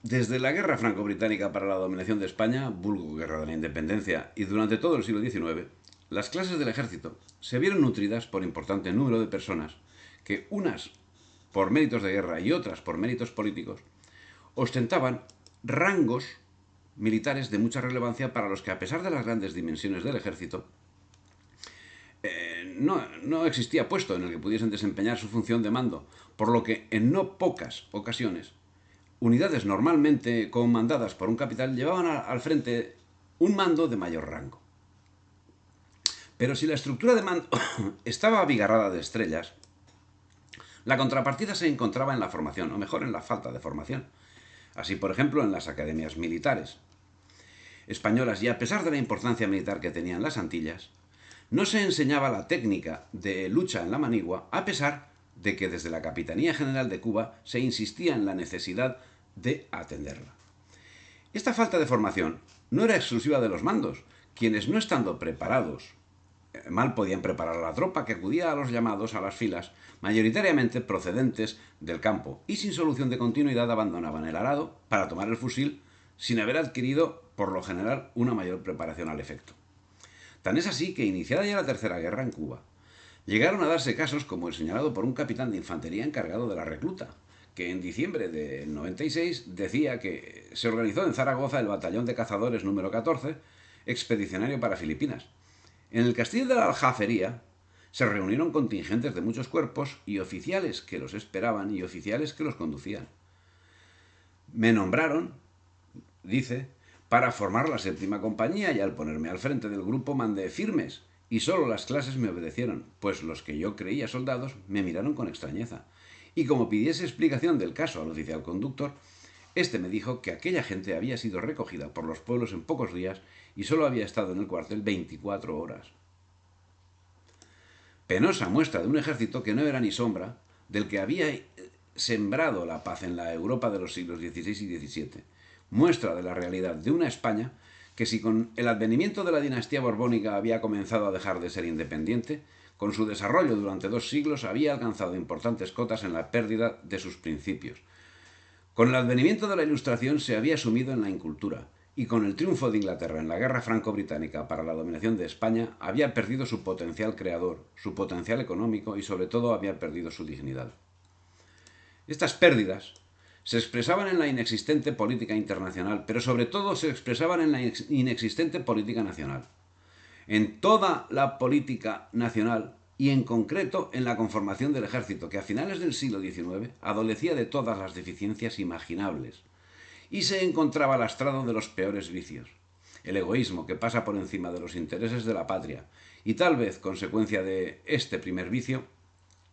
Desde la Guerra Franco-Británica para la dominación de España, vulgo Guerra de la Independencia, y durante todo el siglo XIX, las clases del ejército se vieron nutridas por importante número de personas que, unas por méritos de guerra y otras por méritos políticos, ostentaban rangos militares de mucha relevancia para los que, a pesar de las grandes dimensiones del ejército, no existía puesto en el que pudiesen desempeñar su función de mando, por lo que en no pocas ocasiones unidades normalmente comandadas por un capitán llevaban al frente un mando de mayor rango. Pero si la estructura de mando estaba abigarrada de estrellas, la contrapartida se encontraba en la formación, o mejor en la falta de formación. Así, por ejemplo, en las academias militares españolas, y a pesar de la importancia militar que tenían las Antillas, no se enseñaba la técnica de lucha en la manigua, a pesar de que desde la Capitanía General de Cuba se insistía en la necesidad de atenderla. Esta falta de formación no era exclusiva de los mandos, quienes no estando preparados, mal podían preparar a la tropa que acudía a los llamados a las filas, mayoritariamente procedentes del campo, y sin solución de continuidad abandonaban el arado para tomar el fusil sin haber adquirido, por lo general, una mayor preparación al efecto. Tan es así que, iniciada ya la Tercera Guerra en Cuba, llegaron a darse casos como el señalado por un capitán de infantería encargado de la recluta, que en diciembre del 96 decía que se organizó en Zaragoza el batallón de cazadores número 14, expedicionario para Filipinas. En el castillo de la Aljafería se reunieron contingentes de muchos cuerpos y oficiales que los esperaban y oficiales que los conducían. Me nombraron, dice, para formar la séptima compañía, y al ponerme al frente del grupo mandé firmes, y solo las clases me obedecieron, pues los que yo creía soldados me miraron con extrañeza. Y como pidiese explicación del caso al oficial conductor, este me dijo que aquella gente había sido recogida por los pueblos en pocos días y solo había estado en el cuartel 24 horas. Penosa muestra de un ejército que no era ni sombra del que había sembrado la paz en la Europa de los siglos XVI y XVII. Muestra de la realidad de una España que, si con el advenimiento de la dinastía borbónica había comenzado a dejar de ser independiente, con su desarrollo durante 2 siglos había alcanzado importantes cotas en la pérdida de sus principios. Con el advenimiento de la Ilustración se había sumido en la incultura, y con el triunfo de Inglaterra en la guerra franco-británica para la dominación de España había perdido su potencial creador, su potencial económico y sobre todo había perdido su dignidad. Estas pérdidas se expresaban en la inexistente política internacional, pero sobre todo se expresaban en la inexistente política nacional. En toda la política nacional y en concreto en la conformación del ejército, que a finales del siglo XIX adolecía de todas las deficiencias imaginables y se encontraba lastrado de los peores vicios. El egoísmo que pasa por encima de los intereses de la patria y, tal vez consecuencia de este primer vicio,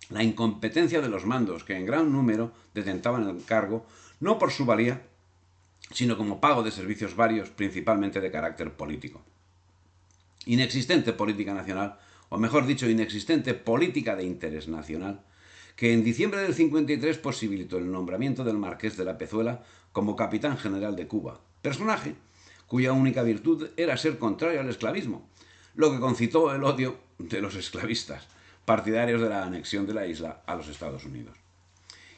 la incompetencia de los mandos que en gran número detentaban el cargo no por su valía, sino como pago de servicios varios, principalmente de carácter político. Inexistente política nacional, o mejor dicho, inexistente política de interés nacional, que en diciembre del 53 posibilitó el nombramiento del Marqués de la Pezuela como capitán general de Cuba, personaje cuya única virtud era ser contrario al esclavismo, lo que concitó el odio de los esclavistas, partidarios de la anexión de la isla a los Estados Unidos.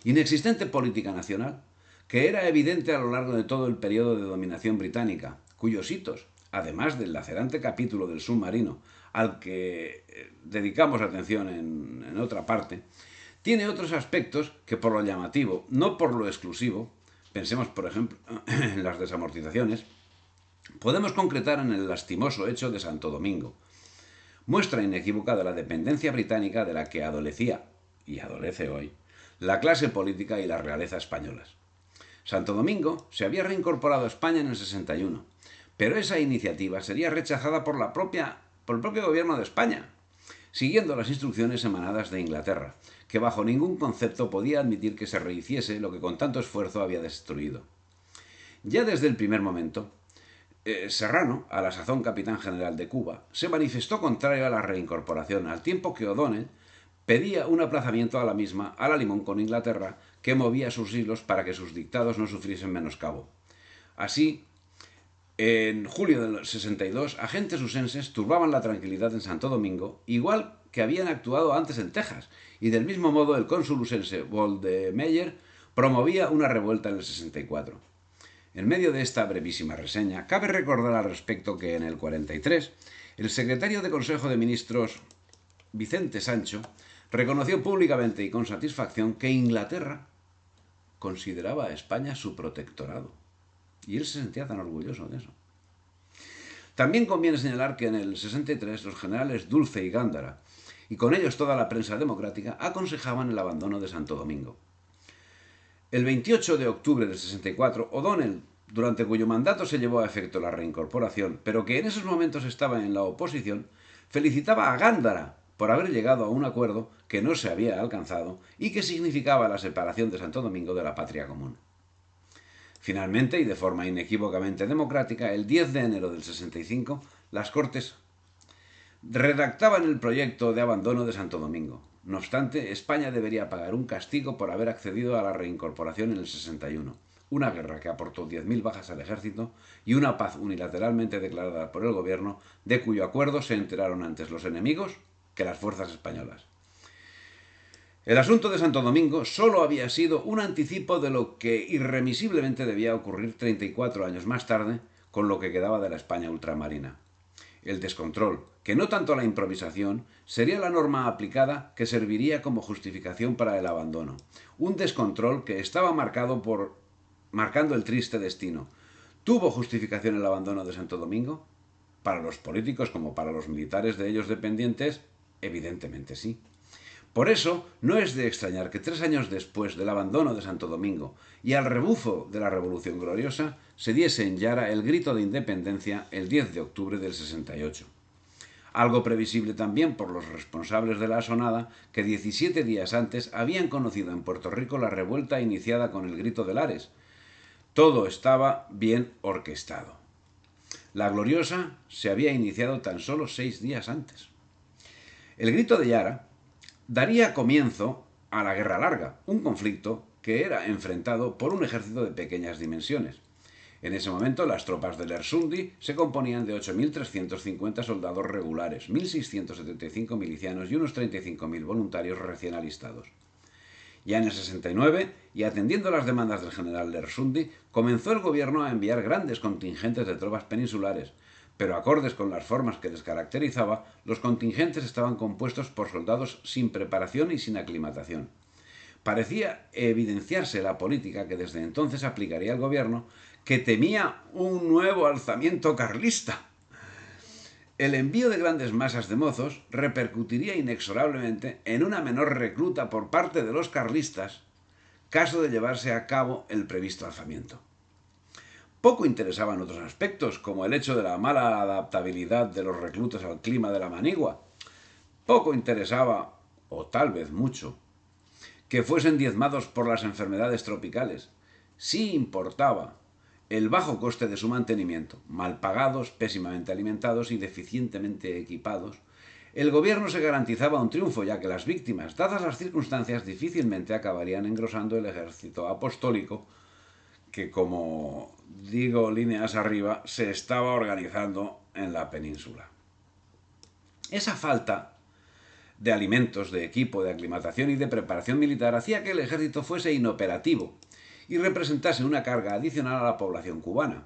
Inexistente política nacional, que era evidente a lo largo de todo el periodo de dominación británica, cuyos hitos, además del lacerante capítulo del submarino, al que dedicamos atención en otra parte, tiene otros aspectos que, por lo llamativo, no por lo exclusivo, pensemos por ejemplo en las desamortizaciones, podemos concretar en el lastimoso hecho de Santo Domingo, muestra inequívoca de la dependencia británica de la que adolecía, y adolece hoy, la clase política y la realeza españolas. Santo Domingo se había reincorporado a España en el 61, pero esa iniciativa sería rechazada por el propio gobierno de España, siguiendo las instrucciones emanadas de Inglaterra, que bajo ningún concepto podía admitir que se rehiciese lo que con tanto esfuerzo había destruido. Ya desde el primer momento, Serrano, a la sazón capitán general de Cuba, se manifestó contrario a la reincorporación, al tiempo que O'Donnell pedía un aplazamiento a la misma a la limón con Inglaterra, que movía sus hilos para que sus dictados no sufriesen menoscabo. Así, en julio del 62, agentes usenses turbaban la tranquilidad en Santo Domingo, igual que habían actuado antes en Texas, y del mismo modo el cónsul usense Boldemeyer promovía una revuelta en el 64. En medio de esta brevísima reseña, cabe recordar al respecto que en el 43, el secretario de Consejo de Ministros, Vicente Sancho, reconoció públicamente y con satisfacción que Inglaterra consideraba a España su protectorado. Y él se sentía tan orgulloso de eso. También conviene señalar que en el 63 los generales Dulce y Gándara, y con ellos toda la prensa democrática, aconsejaban el abandono de Santo Domingo. El 28 de octubre del 64, O'Donnell, durante cuyo mandato se llevó a efecto la reincorporación, pero que en esos momentos estaba en la oposición, felicitaba a Gándara por haber llegado a un acuerdo que no se había alcanzado y que significaba la separación de Santo Domingo de la patria común. Finalmente, y de forma inequívocamente democrática, el 10 de enero del 65, las Cortes redactaban el proyecto de abandono de Santo Domingo. No obstante, España debería pagar un castigo por haber accedido a la reincorporación en el 61, una guerra que aportó 10.000 bajas al ejército y una paz unilateralmente declarada por el gobierno, de cuyo acuerdo se enteraron antes los enemigos que las fuerzas españolas. El asunto de Santo Domingo solo había sido un anticipo de lo que irremisiblemente debía ocurrir 34 años más tarde con lo que quedaba de la España ultramarina. El descontrol, que no tanto la improvisación, sería la norma aplicada que serviría como justificación para el abandono. Un descontrol que estaba marcando el triste destino. ¿Tuvo justificación el abandono de Santo Domingo? Para los políticos como para los militares de ellos dependientes, evidentemente sí. Por eso, no es de extrañar que 3 años después del abandono de Santo Domingo y al rebufo de la Revolución Gloriosa, se diese en Yara el grito de independencia el 10 de octubre del 68. Algo previsible también por los responsables de la asonada, que 17 días antes habían conocido en Puerto Rico la revuelta iniciada con el grito de Lares. Todo estaba bien orquestado. La Gloriosa se había iniciado tan solo 6 días antes. El grito de Yara daría comienzo a la Guerra Larga, un conflicto que era enfrentado por un ejército de pequeñas dimensiones. En ese momento las tropas del Ersundi se componían de 8.350 soldados regulares, 1.675 milicianos y unos 35.000 voluntarios recién alistados. Ya en el 69, y atendiendo las demandas del general Lersundi, comenzó el gobierno a enviar grandes contingentes de tropas peninsulares, pero acordes con las formas que les caracterizaba, los contingentes estaban compuestos por soldados sin preparación y sin aclimatación. Parecía evidenciarse la política que desde entonces aplicaría el gobierno, que temía un nuevo alzamiento carlista. El envío de grandes masas de mozos repercutiría inexorablemente en una menor recluta por parte de los carlistas, caso de llevarse a cabo el previsto alzamiento. Poco interesaban otros aspectos, como el hecho de la mala adaptabilidad de los reclutas al clima de la manigua. Poco interesaba, o tal vez mucho, que fuesen diezmados por las enfermedades tropicales. Sí importaba el bajo coste de su mantenimiento, mal pagados, pésimamente alimentados y deficientemente equipados. El gobierno se garantizaba un triunfo, ya que las víctimas, dadas las circunstancias, difícilmente acabarían engrosando el ejército apostólico que, como digo líneas arriba, se estaba organizando en la península. Esa falta de alimentos, de equipo, de aclimatación y de preparación militar hacía que el ejército fuese inoperativo y representase una carga adicional a la población cubana.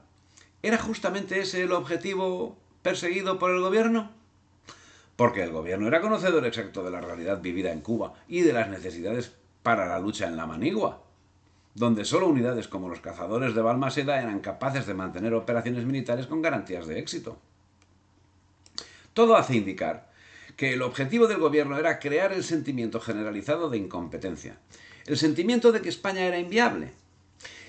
¿Era justamente ese el objetivo perseguido por el gobierno? Porque el gobierno era conocedor exacto de la realidad vivida en Cuba y de las necesidades para la lucha en la manigua, donde solo unidades como los cazadores de Balmaseda eran capaces de mantener operaciones militares con garantías de éxito. Todo hace indicar que el objetivo del gobierno era crear el sentimiento generalizado de incompetencia, el sentimiento de que España era inviable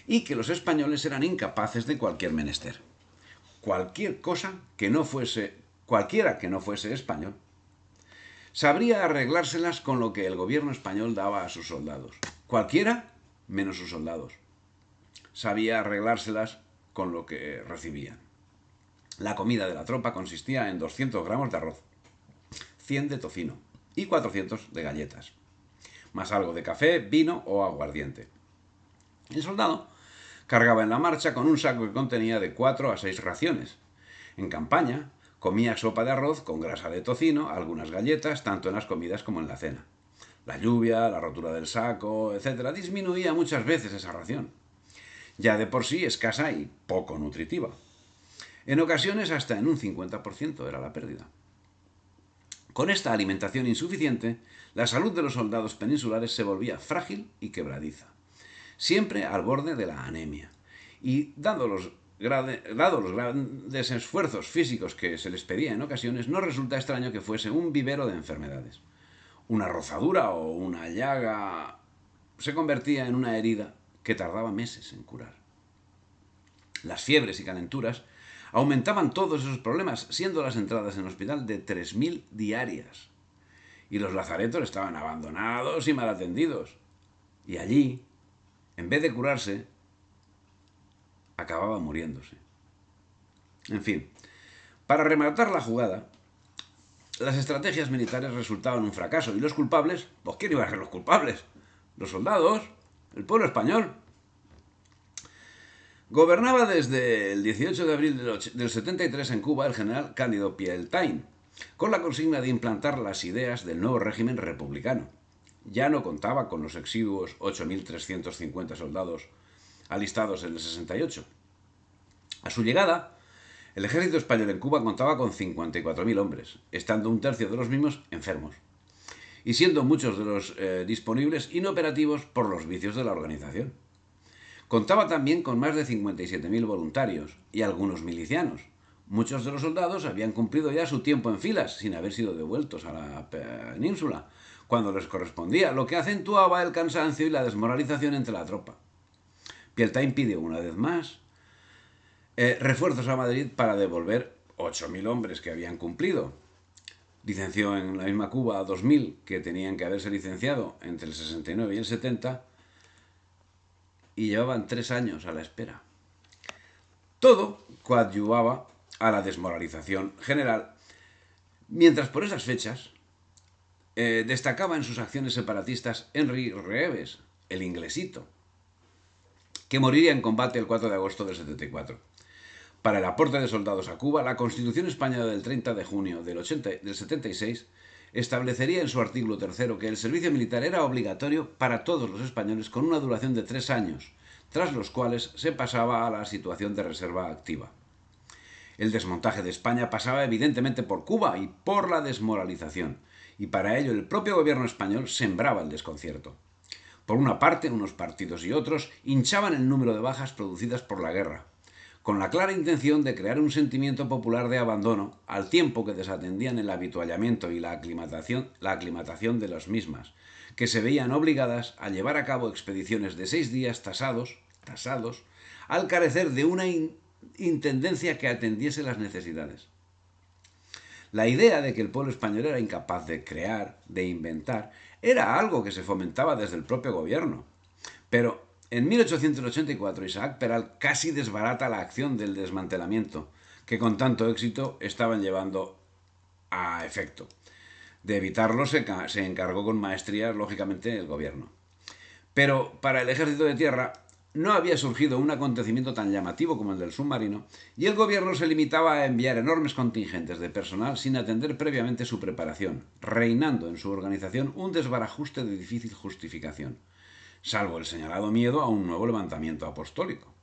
y que los españoles eran incapaces de cualquier menester. Cualquiera que no fuese español sabría arreglárselas con lo que el gobierno español daba a sus soldados. Cualquiera menos sus soldados sabía arreglárselas con lo que recibían. La comida de la tropa consistía en 200 gramos de arroz, 100 de tocino y 400 de galletas, más algo de café, vino o aguardiente. El soldado cargaba en la marcha con un saco que contenía de 4 a 6 raciones. En campaña comía sopa de arroz con grasa de tocino, algunas galletas, tanto en las comidas como en la cena. La lluvia, la rotura del saco, etc., disminuía muchas veces esa ración. ya de por sí escasa y poco nutritiva. En ocasiones hasta en un 50% era la pérdida. Con esta alimentación insuficiente, la salud de los soldados peninsulares se volvía frágil y quebradiza, siempre al borde de la anemia. Y dado los grandes esfuerzos físicos que se les pedía en ocasiones, no resulta extraño que fuese un vivero de enfermedades. Una rozadura o una llaga se convertía en una herida que tardaba meses en curar. Las fiebres y calenturas aumentaban todos esos problemas, siendo las entradas en hospital de 3.000 diarias. Y los lazaretos estaban abandonados y mal atendidos. Y allí, en vez de curarse, acababan muriéndose. En fin, para rematar la jugada, las estrategias militares resultaban un fracaso. ¿Y los culpables? Pues ¿quién iba a ser los culpables? Los soldados, el pueblo español. Gobernaba desde el 18 de abril del 73 en Cuba el general Cándido Pieltain, con la consigna de implantar las ideas del nuevo régimen republicano. Ya no contaba con los exiguos 8.350 soldados alistados en el 68. A su llegada, el ejército español en Cuba contaba con 54.000 hombres, estando un tercio de los mismos enfermos, y siendo muchos de los disponibles inoperativos por los vicios de la organización. Contaba también con más de 57.000 voluntarios y algunos milicianos. Muchos de los soldados habían cumplido ya su tiempo en filas, sin haber sido devueltos a la península, cuando les correspondía, lo que acentuaba el cansancio y la desmoralización entre la tropa. Pieltain pidió una vez más refuerzos a Madrid para devolver 8.000 hombres que habían cumplido. Licenció en la misma Cuba a 2.000 que tenían que haberse licenciado entre el 69 y el 70 y llevaban 3 años a la espera. Todo coadyuvaba a la desmoralización general, mientras por esas fechas destacaba en sus acciones separatistas Henry Reeves, el inglesito, que moriría en combate el 4 de agosto del 74. Para el aporte de soldados a Cuba, la Constitución española del 30 de junio del 76 establecería en su artículo 3 que el servicio militar era obligatorio para todos los españoles con una duración de 3 años, tras los cuales se pasaba a la situación de reserva activa. El desmontaje de España pasaba evidentemente por Cuba y por la desmoralización, y para ello el propio gobierno español sembraba el desconcierto. Por una parte, unos partidos y otros hinchaban el número de bajas producidas por la guerra, con la clara intención de crear un sentimiento popular de abandono, al tiempo que desatendían el habituallamiento y la aclimatación de las mismas, que se veían obligadas a llevar a cabo expediciones de 6 días tasados, al carecer de una intendencia que atendiese las necesidades. La idea de que el pueblo español era incapaz de crear, de inventar, era algo que se fomentaba desde el propio gobierno. Pero en 1884 Isaac Peral casi desbarata la acción del desmantelamiento, que con tanto éxito estaban llevando a efecto. De evitarlo se encargó con maestría, lógicamente, el gobierno. Pero para el ejército de tierra no había surgido un acontecimiento tan llamativo como el del submarino, y el gobierno se limitaba a enviar enormes contingentes de personal sin atender previamente su preparación, reinando en su organización un desbarajuste de difícil justificación, salvo el señalado miedo a un nuevo levantamiento apostólico.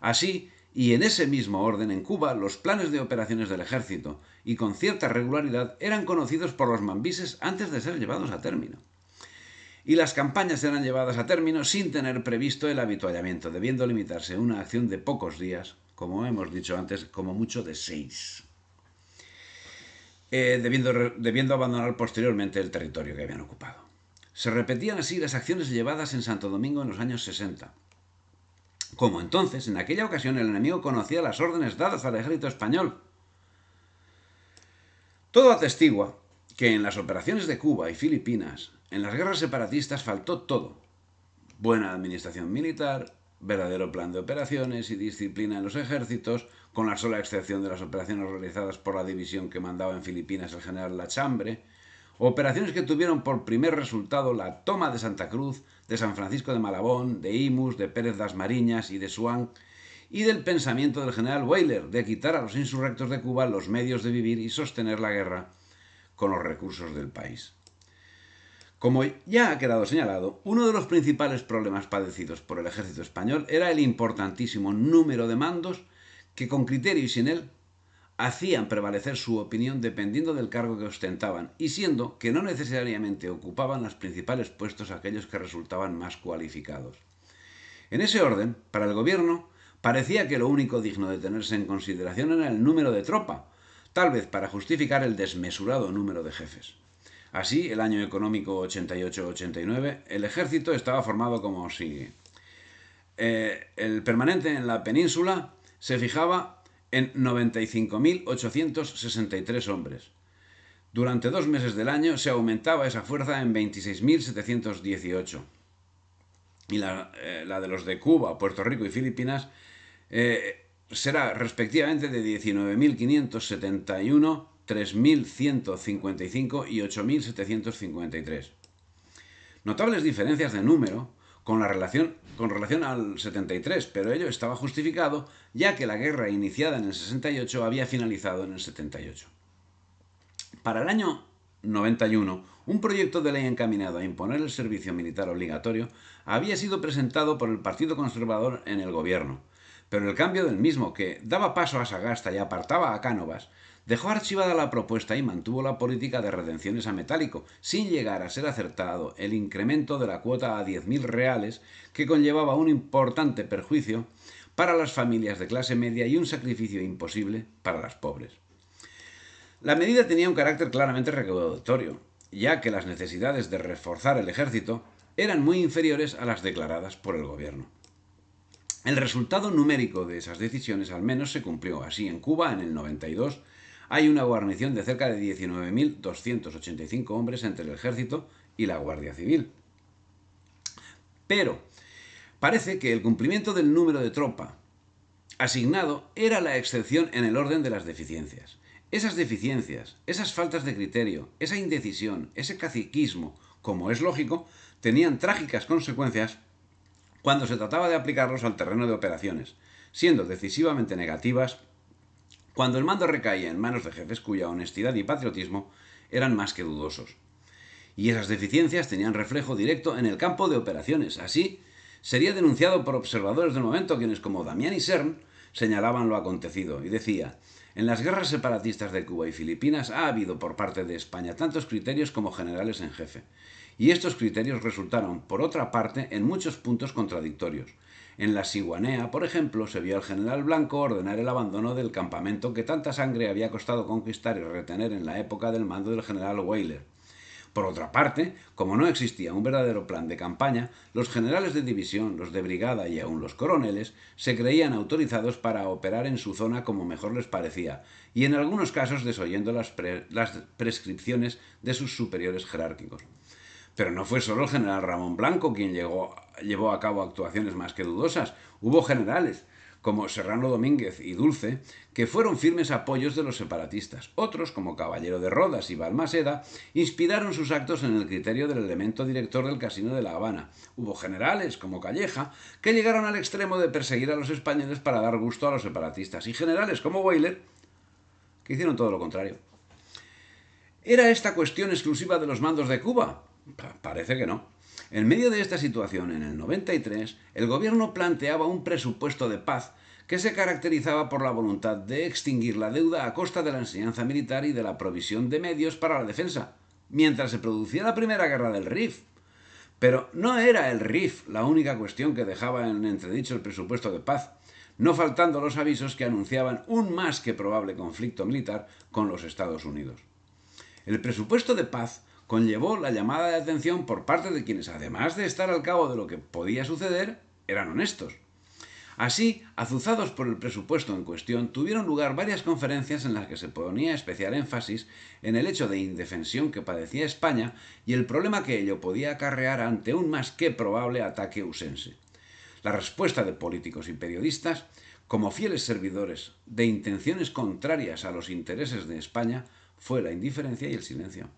Así, y en ese mismo orden, en Cuba, los planes de operaciones del ejército, y con cierta regularidad, eran conocidos por los mambises antes de ser llevados a término. Y las campañas eran llevadas a término sin tener previsto el habituallamiento, debiendo limitarse a una acción de pocos días, como hemos dicho antes, como mucho de 6. Debiendo abandonar posteriormente el territorio que habían ocupado. Se repetían así las acciones llevadas en Santo Domingo en los años 60. Como entonces, en aquella ocasión, el enemigo conocía las órdenes dadas al ejército español. Todo atestigua que en las operaciones de Cuba y Filipinas, en las guerras separatistas, faltó todo. Buena administración militar, verdadero plan de operaciones y disciplina en los ejércitos, con la sola excepción de las operaciones realizadas por la división que mandaba en Filipinas el general Lachambre, operaciones que tuvieron por primer resultado la toma de Santa Cruz, de San Francisco de Malabón, de Imus, de Pérez das Mariñas y de Suán, y del pensamiento del general Weyler de quitar a los insurrectos de Cuba los medios de vivir y sostener la guerra con los recursos del país. Como ya ha quedado señalado, uno de los principales problemas padecidos por el ejército español era el importantísimo número de mandos que con criterio y sin él hacían prevalecer su opinión dependiendo del cargo que ostentaban, y siendo que no necesariamente ocupaban los principales puestos aquellos que resultaban más cualificados. En ese orden, para el gobierno, parecía que lo único digno de tenerse en consideración era el número de tropa, tal vez para justificar el desmesurado número de jefes. Así, el año económico 88-89, el ejército estaba formado como sigue. El permanente en la península se fijaba en 95.863 hombres. Durante 2 meses del año se aumentaba esa fuerza en 26.718. Y la de los de Cuba, Puerto Rico y Filipinas será respectivamente de 19.571, 3.155 y 8.753. Notables diferencias de número con relación al 73, pero ello estaba justificado ya que la guerra iniciada en el 68 había finalizado en el 78. Para el año 91, un proyecto de ley encaminado a imponer el servicio militar obligatorio había sido presentado por el Partido Conservador en el gobierno, pero el cambio del mismo, que daba paso a Sagasta y apartaba a Cánovas, dejó archivada la propuesta y mantuvo la política de redenciones a metálico, sin llegar a ser acertado el incremento de la cuota a 10.000 reales, que conllevaba un importante perjuicio para las familias de clase media y un sacrificio imposible para las pobres. La medida tenía un carácter claramente recaudatorio, ya que las necesidades de reforzar el ejército eran muy inferiores a las declaradas por el gobierno. El resultado numérico de esas decisiones al menos se cumplió. Así, en Cuba, en el 92, hay una guarnición de cerca de 19.285 hombres entre el ejército y la Guardia Civil. Pero parece que el cumplimiento del número de tropa asignado era la excepción en el orden de las deficiencias. Esas deficiencias, esas faltas de criterio, esa indecisión, ese caciquismo, como es lógico, tenían trágicas consecuencias cuando se trataba de aplicarlos al terreno de operaciones, siendo decisivamente negativas cuando el mando recaía en manos de jefes cuya honestidad y patriotismo eran más que dudosos. Y esas deficiencias tenían reflejo directo en el campo de operaciones. Así, sería denunciado por observadores del momento quienes, como Damián y Sern, señalaban lo acontecido y decía: en las guerras separatistas de Cuba y Filipinas ha habido por parte de España tantos criterios como generales en jefe. Y estos criterios resultaron, por otra parte, en muchos puntos contradictorios. En la Siguanea, por ejemplo, se vio al general Blanco ordenar el abandono del campamento que tanta sangre había costado conquistar y retener en la época del mando del general Weyler. Por otra parte, como no existía un verdadero plan de campaña, los generales de división, los de brigada y aún los coroneles se creían autorizados para operar en su zona como mejor les parecía, y en algunos casos desoyendo las prescripciones de sus superiores jerárquicos. Pero no fue solo el general Ramón Blanco quien llevó a cabo actuaciones más que dudosas. Hubo generales, como Serrano Domínguez y Dulce, que fueron firmes apoyos de los separatistas. Otros, como Caballero de Rodas y Balmaseda, inspiraron sus actos en el criterio del elemento director del Casino de La Habana. Hubo generales, como Calleja, que llegaron al extremo de perseguir a los españoles para dar gusto a los separatistas, y generales, como Weyler, que hicieron todo lo contrario. ¿Era esta cuestión exclusiva de los mandos de Cuba? Parece que no. En medio de esta situación, en el 93, el gobierno planteaba un presupuesto de paz que se caracterizaba por la voluntad de extinguir la deuda a costa de la enseñanza militar y de la provisión de medios para la defensa, mientras se producía la primera guerra del Rif. Pero no era el Rif la única cuestión que dejaba en entredicho el presupuesto de paz, no faltando los avisos que anunciaban un más que probable conflicto militar con los Estados Unidos. El presupuesto de paz conllevó la llamada de atención por parte de quienes, además de estar al cabo de lo que podía suceder, eran honestos. Así, azuzados por el presupuesto en cuestión, tuvieron lugar varias conferencias en las que se ponía especial énfasis en el hecho de indefensión que padecía España y el problema que ello podía acarrear ante un más que probable ataque usense. La respuesta de políticos y periodistas, como fieles servidores de intenciones contrarias a los intereses de España, fue la indiferencia y el silencio.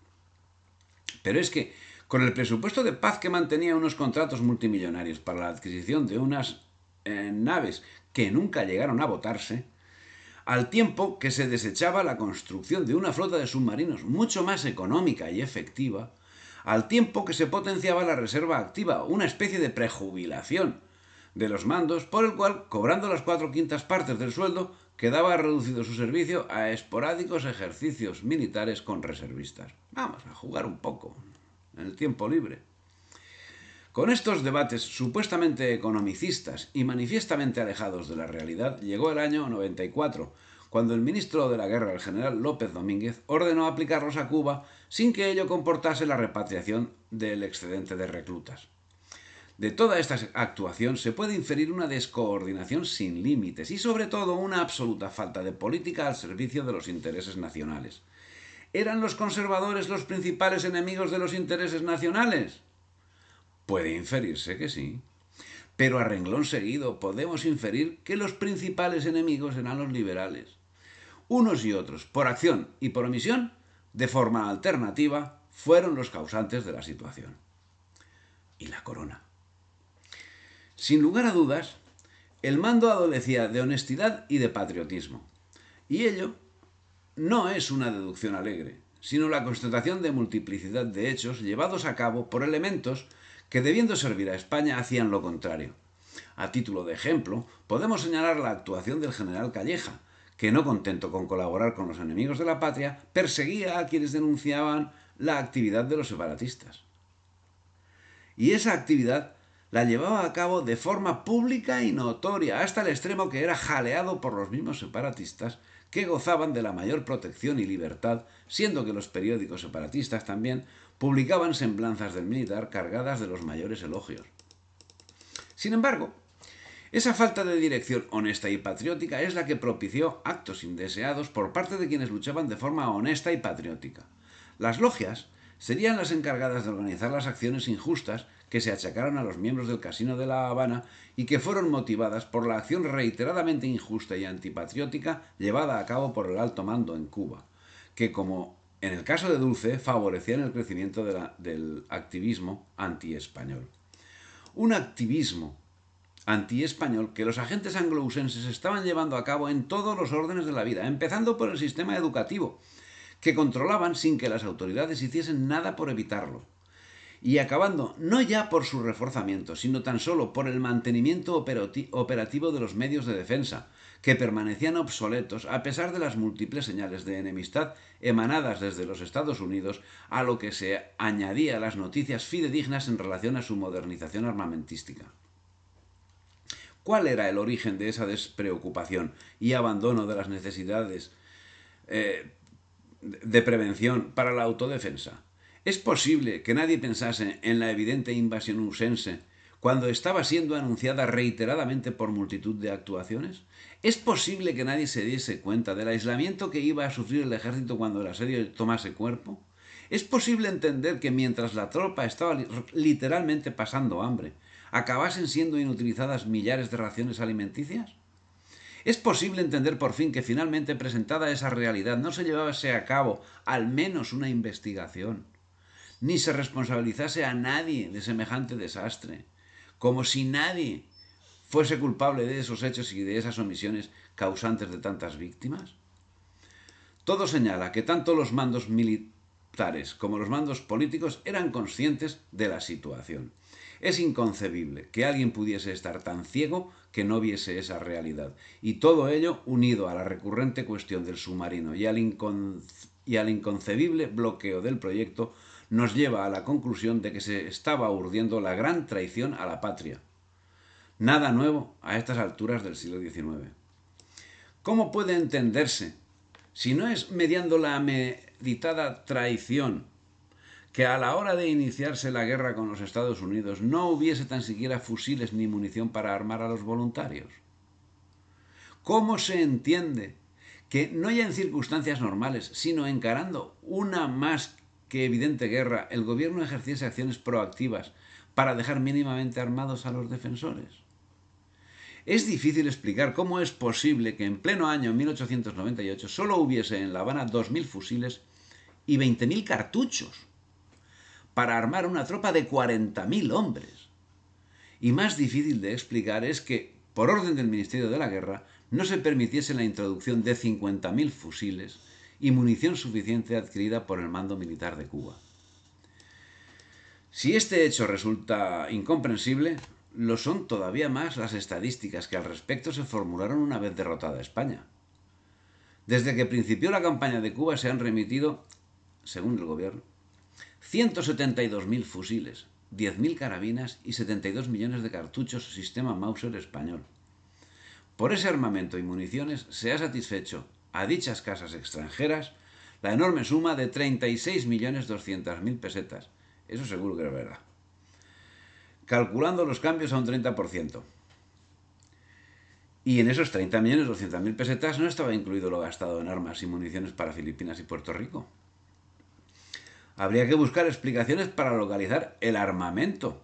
Pero es que, con el presupuesto de paz que mantenía unos contratos multimillonarios para la adquisición de unas naves que nunca llegaron a votarse, al tiempo que se desechaba la construcción de una flota de submarinos mucho más económica y efectiva, al tiempo que se potenciaba la reserva activa, una especie de prejubilación de los mandos, por el cual, cobrando las 4/5 del sueldo, quedaba reducido su servicio a esporádicos ejercicios militares con reservistas. Vamos a jugar un poco en el tiempo libre. Con estos debates supuestamente economicistas y manifiestamente alejados de la realidad, llegó el año 94, cuando el ministro de la Guerra, el general López Domínguez, ordenó aplicarlos a Cuba sin que ello comportase la repatriación del excedente de reclutas. De toda esta actuación se puede inferir una descoordinación sin límites y sobre todo una absoluta falta de política al servicio de los intereses nacionales. ¿Eran los conservadores los principales enemigos de los intereses nacionales? Puede inferirse que sí, pero a renglón seguido podemos inferir que los principales enemigos eran los liberales. Unos y otros, por acción y por omisión, de forma alternativa, fueron los causantes de la situación. Y la corona. Sin lugar a dudas, el mando adolecía de honestidad y de patriotismo. Y ello no es una deducción alegre, sino la constatación de multiplicidad de hechos llevados a cabo por elementos que, debiendo servir a España, hacían lo contrario. A título de ejemplo, podemos señalar la actuación del general Calleja, que, no contento con colaborar con los enemigos de la patria, perseguía a quienes denunciaban la actividad de los separatistas. Y esa actividad la llevaba a cabo de forma pública y notoria, hasta el extremo que era jaleado por los mismos separatistas, que gozaban de la mayor protección y libertad, siendo que los periódicos separatistas también publicaban semblanzas del militar cargadas de los mayores elogios. Sin embargo, esa falta de dirección honesta y patriótica es la que propició actos indeseados por parte de quienes luchaban de forma honesta y patriótica. Las logias serían las encargadas de organizar las acciones injustas que se achacaron a los miembros del Casino de La Habana y que fueron motivadas por la acción reiteradamente injusta y antipatriótica llevada a cabo por el alto mando en Cuba, que, como en el caso de Dulce, favorecían el crecimiento del activismo antiespañol. Un activismo antiespañol que los agentes anglousenses estaban llevando a cabo en todos los órdenes de la vida, empezando por el sistema educativo, que controlaban sin que las autoridades hiciesen nada por evitarlo, y acabando no ya por su reforzamiento, sino tan solo por el mantenimiento operativo de los medios de defensa, que permanecían obsoletos a pesar de las múltiples señales de enemistad emanadas desde los Estados Unidos, a lo que se añadía las noticias fidedignas en relación a su modernización armamentística. ¿Cuál era el origen de esa despreocupación y abandono de las necesidades de prevención para la autodefensa? ¿Es posible que nadie pensase en la evidente invasión usense cuando estaba siendo anunciada reiteradamente por multitud de actuaciones? ¿Es posible que nadie se diese cuenta del aislamiento que iba a sufrir el ejército cuando el asedio tomase cuerpo? ¿Es posible entender que mientras la tropa estaba literalmente pasando hambre, acabasen siendo inutilizadas millares de raciones alimenticias? ¿Es posible entender por fin que finalmente presentada esa realidad no se llevase a cabo al menos una investigación, ni se responsabilizase a nadie de semejante desastre, como si nadie fuese culpable de esos hechos y de esas omisiones causantes de tantas víctimas? Todo señala que tanto los mandos militares como los mandos políticos eran conscientes de la situación. Es inconcebible que alguien pudiese estar tan ciego que no viese esa realidad, y todo ello unido a la recurrente cuestión del submarino y al inconcebible bloqueo del proyecto nos lleva a la conclusión de que se estaba urdiendo la gran traición a la patria. Nada nuevo a estas alturas del siglo XIX. ¿Cómo puede entenderse, si no es mediando la meditada traición, que a la hora de iniciarse la guerra con los Estados Unidos no hubiese tan siquiera fusiles ni munición para armar a los voluntarios? ¿Cómo se entiende que no ya en circunstancias normales, sino encarando una más que evidente guerra, el gobierno ejerciese acciones proactivas para dejar mínimamente armados a los defensores? Es difícil explicar cómo es posible que en pleno año 1898 solo hubiese en La Habana 2.000 fusiles y 20.000 cartuchos para armar una tropa de 40.000 hombres. Y más difícil de explicar es que, por orden del Ministerio de la Guerra, no se permitiese la introducción de 50.000 fusiles y munición suficiente adquirida por el mando militar de Cuba. Si este hecho resulta incomprensible, lo son todavía más las estadísticas que al respecto se formularon una vez derrotada España. Desde que principió la campaña de Cuba se han remitido, según el gobierno, 172.000 fusiles, 10.000 carabinas y 72 millones de cartuchos sistema Mauser español. Por ese armamento y municiones se ha satisfecho a dichas casas extranjeras la enorme suma de 36.200.000 pesetas. Eso seguro que es verdad. Calculando los cambios a un 30%. Y en esos 30.200.000 pesetas no estaba incluido lo gastado en armas y municiones para Filipinas y Puerto Rico. Habría que buscar explicaciones para localizar el armamento.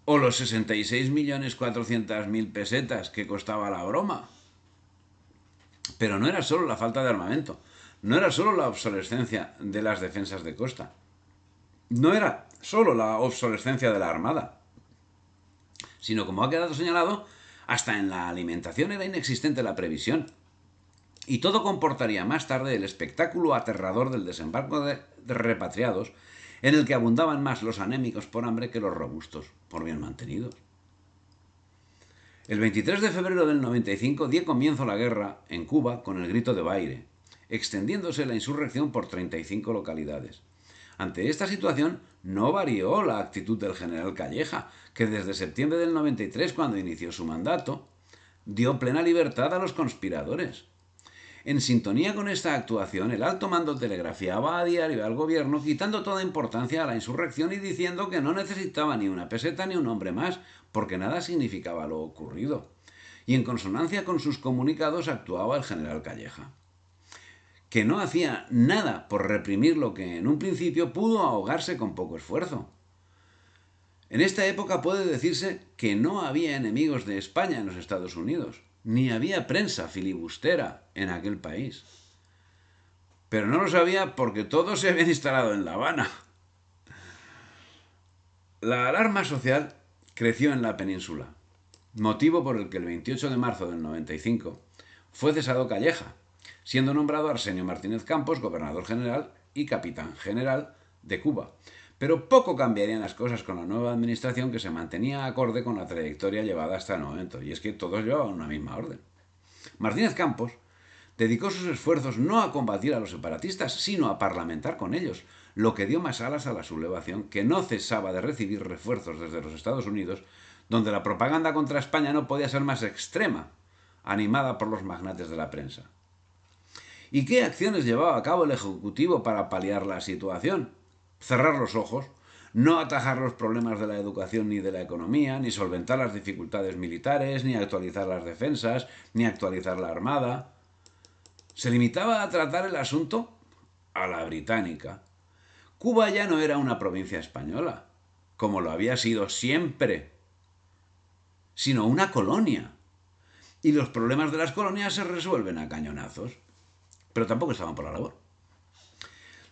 O los 66.400.000 pesetas que costaba la broma. Pero no era solo la falta de armamento, no era solo la obsolescencia de las defensas de costa, no era solo la obsolescencia de la Armada, sino, como ha quedado señalado, hasta en la alimentación era inexistente la previsión. Y todo comportaría más tarde el espectáculo aterrador del desembarco de repatriados, en el que abundaban más los anémicos por hambre que los robustos por bien mantenidos. El 23 de febrero del 95 dio comienzo la guerra en Cuba con el grito de Baire, extendiéndose la insurrección por 35 localidades. Ante esta situación no varió la actitud del general Calleja, que desde septiembre del 93, cuando inició su mandato, dio plena libertad a los conspiradores. En sintonía con esta actuación, el alto mando telegrafiaba a diario al gobierno quitando toda importancia a la insurrección y diciendo que no necesitaba ni una peseta ni un hombre más, porque nada significaba lo ocurrido. Y en consonancia con sus comunicados actuaba el general Calleja, que no hacía nada por reprimir lo que en un principio pudo ahogarse con poco esfuerzo. En esta época puede decirse que no había enemigos de España en los Estados Unidos, ni había prensa filibustera en aquel país. Pero no lo sabía porque todos se habían instalado en La Habana. La alarma social creció en la península, motivo por el que el 28 de marzo del 95 fue cesado Calleja, siendo nombrado Arsenio Martínez Campos gobernador general y capitán general de Cuba. Pero poco cambiarían las cosas con la nueva administración, que se mantenía acorde con la trayectoria llevada hasta el momento, y es que todos llevaban una misma orden. Martínez Campos dedicó sus esfuerzos no a combatir a los separatistas, sino a parlamentar con ellos, lo que dio más alas a la sublevación, que no cesaba de recibir refuerzos desde los Estados Unidos, donde la propaganda contra España no podía ser más extrema, animada por los magnates de la prensa. ¿Y qué acciones llevaba a cabo el Ejecutivo para paliar la situación? Cerrar los ojos, no atajar los problemas de la educación ni de la economía, ni solventar las dificultades militares, ni actualizar las defensas, ni actualizar la armada. Se limitaba a tratar el asunto a la británica. Cuba ya no era una provincia española, como lo había sido siempre, sino una colonia. Y los problemas de las colonias se resuelven a cañonazos. Pero tampoco estaban por la labor.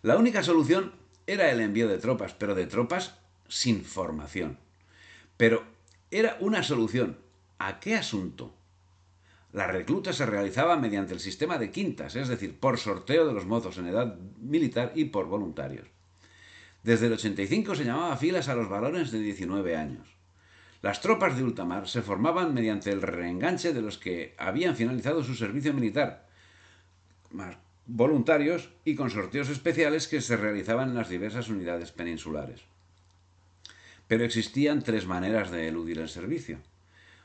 La única solución era el envío de tropas, pero de tropas sin formación. Pero era una solución. ¿A qué asunto? La recluta se realizaba mediante el sistema de quintas, es decir, por sorteo de los mozos en edad militar y por voluntarios. Desde el 85 se llamaba filas a los varones de 19 años. Las tropas de ultramar se formaban mediante el reenganche de los que habían finalizado su servicio militar, más voluntarios y con sorteos especiales que se realizaban en las diversas unidades peninsulares. Pero existían tres maneras de eludir el servicio: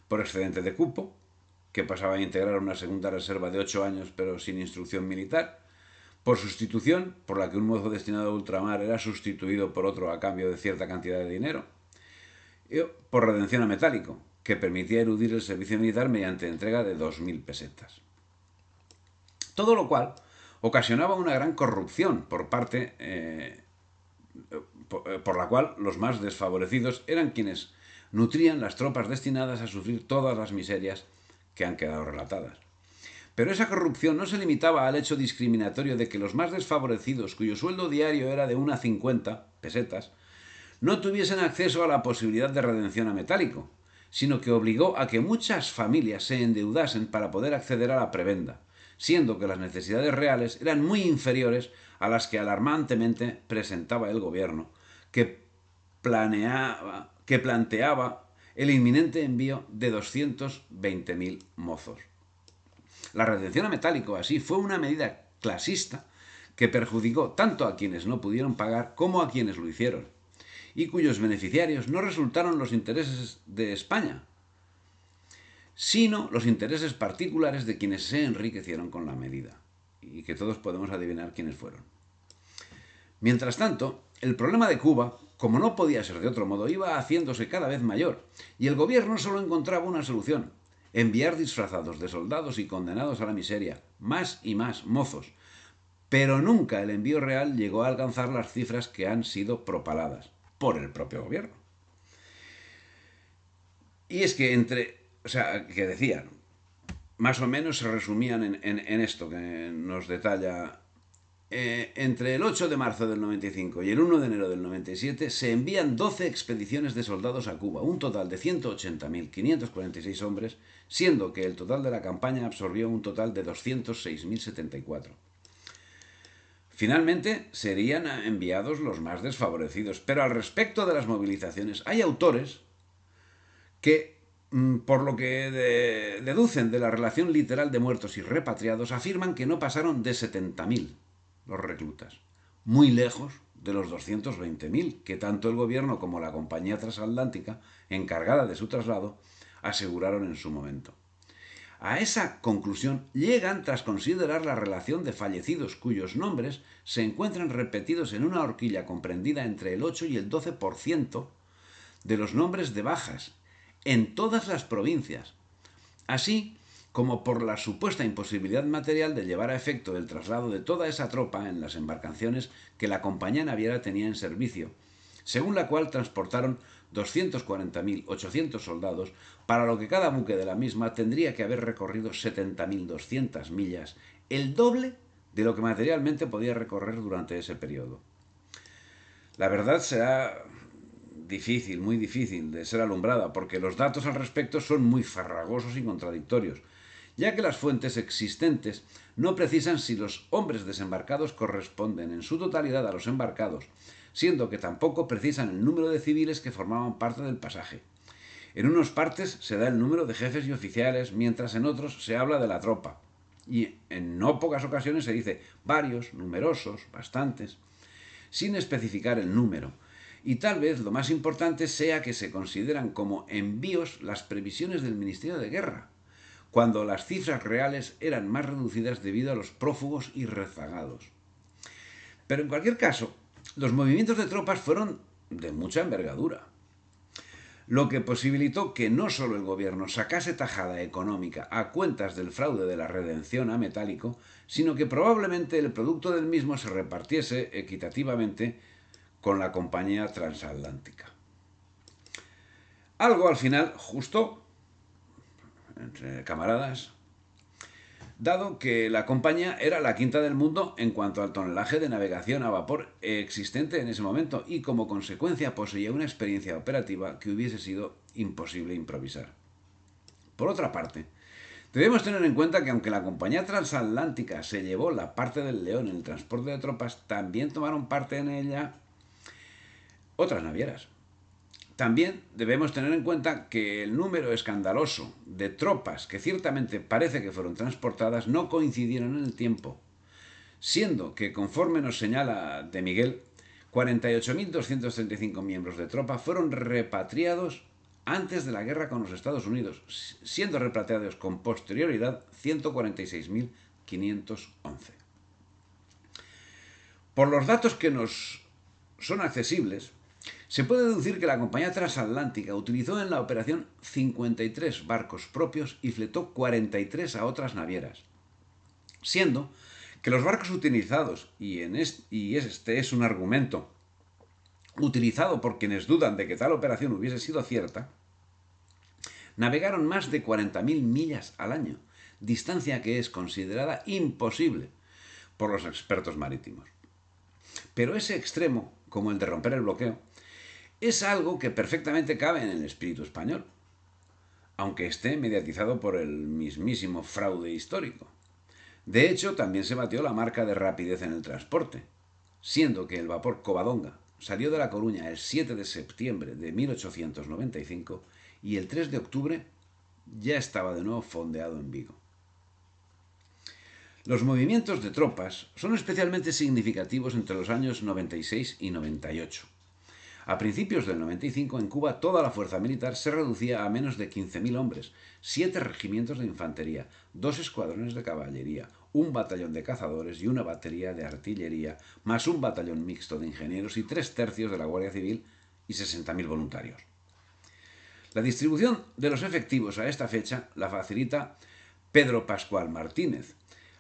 por excedente de cupo, que pasaba a integrar una segunda reserva de 8 años pero sin instrucción militar; por sustitución, por la que un mozo destinado a ultramar era sustituido por otro a cambio de cierta cantidad de dinero; y por redención a metálico, que permitía eludir el servicio militar mediante entrega de 2.000 pesetas. Todo lo cual ocasionaba una gran corrupción por la cual los más desfavorecidos eran quienes nutrían las tropas destinadas a sufrir todas las miserias que han quedado relatadas. Pero esa corrupción no se limitaba al hecho discriminatorio de que los más desfavorecidos, cuyo sueldo diario era de 1,50 pesetas, no tuviesen acceso a la posibilidad de redención a metálico, sino que obligó a que muchas familias se endeudasen para poder acceder a la prebenda, siendo que las necesidades reales eran muy inferiores a las que alarmantemente presentaba el gobierno, que planteaba el inminente envío de 220.000 mozos. La retención a metálico, así, fue una medida clasista que perjudicó tanto a quienes no pudieron pagar como a quienes lo hicieron, y cuyos beneficiarios no resultaron los intereses de España, sino los intereses particulares de quienes se enriquecieron con la medida, y que todos podemos adivinar quiénes fueron. Mientras tanto, el problema de Cuba, como no podía ser de otro modo, iba haciéndose cada vez mayor, y el gobierno solo encontraba una solución: enviar disfrazados de soldados y condenados a la miseria, más y más mozos. Pero nunca el envío real llegó a alcanzar las cifras que han sido propaladas por el propio gobierno. Y es que que decían, más o menos se resumían en esto que nos detalla. Entre el 8 de marzo del 95 y el 1 de enero del 97 se envían 12 expediciones de soldados a Cuba, un total de 180.546 hombres, siendo que el total de la campaña absorbió un total de 206.074. Finalmente serían enviados los más desfavorecidos, pero al respecto de las movilizaciones hay autores que, por lo que deducen de la relación literal de muertos y repatriados, afirman que no pasaron de 70.000 los reclutas, muy lejos de los 220.000 que tanto el gobierno como la compañía transatlántica, encargada de su traslado, aseguraron en su momento. A esa conclusión llegan tras considerar la relación de fallecidos cuyos nombres se encuentran repetidos en una horquilla comprendida entre el 8 y el 12% de los nombres de bajas en todas las provincias, así como por la supuesta imposibilidad material de llevar a efecto el traslado de toda esa tropa en las embarcaciones que la compañía naviera tenía en servicio, según la cual transportaron 240.800 soldados, para lo que cada buque de la misma tendría que haber recorrido 70.200 millas, el doble de lo que materialmente podía recorrer durante ese periodo. La verdad será difícil, muy difícil de ser alumbrada, porque los datos al respecto son muy farragosos y contradictorios, ya que las fuentes existentes no precisan si los hombres desembarcados corresponden en su totalidad a los embarcados, siendo que tampoco precisan el número de civiles que formaban parte del pasaje. En unas partes se da el número de jefes y oficiales, mientras en otros se habla de la tropa, y en no pocas ocasiones se dice varios, numerosos, bastantes, sin especificar el número. Y tal vez lo más importante sea que se consideran como envíos las previsiones del Ministerio de Guerra, cuando las cifras reales eran más reducidas debido a los prófugos y rezagados. Pero en cualquier caso, los movimientos de tropas fueron de mucha envergadura, lo que posibilitó que no solo el gobierno sacase tajada económica a cuentas del fraude de la redención a metálico, sino que probablemente el producto del mismo se repartiese equitativamente con la compañía transatlántica. Algo al final justo entre camaradas, dado que la compañía era la quinta del mundo en cuanto al tonelaje de navegación a vapor existente en ese momento, y como consecuencia poseía una experiencia operativa que hubiese sido imposible improvisar. Por otra parte, debemos tener en cuenta que aunque la compañía transatlántica se llevó la parte del León en el transporte de tropas, también tomaron parte en ella otras navieras. También debemos tener en cuenta que el número escandaloso de tropas que ciertamente parece que fueron transportadas no coincidieron en el tiempo, siendo que, conforme nos señala de Miguel, 48.235 miembros de tropa fueron repatriados antes de la guerra con los Estados Unidos, siendo repatriados con posterioridad 146.511. Por los datos que nos son accesibles, se puede deducir que la compañía transatlántica utilizó en la operación 53 barcos propios y fletó 43 a otras navieras, siendo que los barcos utilizados, y este es un argumento utilizado por quienes dudan de que tal operación hubiese sido cierta, navegaron más de 40.000 millas al año, distancia que es considerada imposible por los expertos marítimos. Pero ese extremo, como el de romper el bloqueo, es algo que perfectamente cabe en el espíritu español, aunque esté mediatizado por el mismísimo fraude histórico. De hecho, también se batió la marca de rapidez en el transporte, siendo que el vapor Covadonga salió de La Coruña el 7 de septiembre de 1895 y el 3 de octubre ya estaba de nuevo fondeado en Vigo. Los movimientos de tropas son especialmente significativos entre los años 96 y 98. A principios del 95 en Cuba toda la fuerza militar se reducía a menos de 15.000 hombres, 7 regimientos de infantería, 2 escuadrones de caballería, un batallón de cazadores y una batería de artillería, más un batallón mixto de ingenieros y 3/3 de la Guardia Civil y 60.000 voluntarios. La distribución de los efectivos a esta fecha la facilita Pedro Pascual Martínez.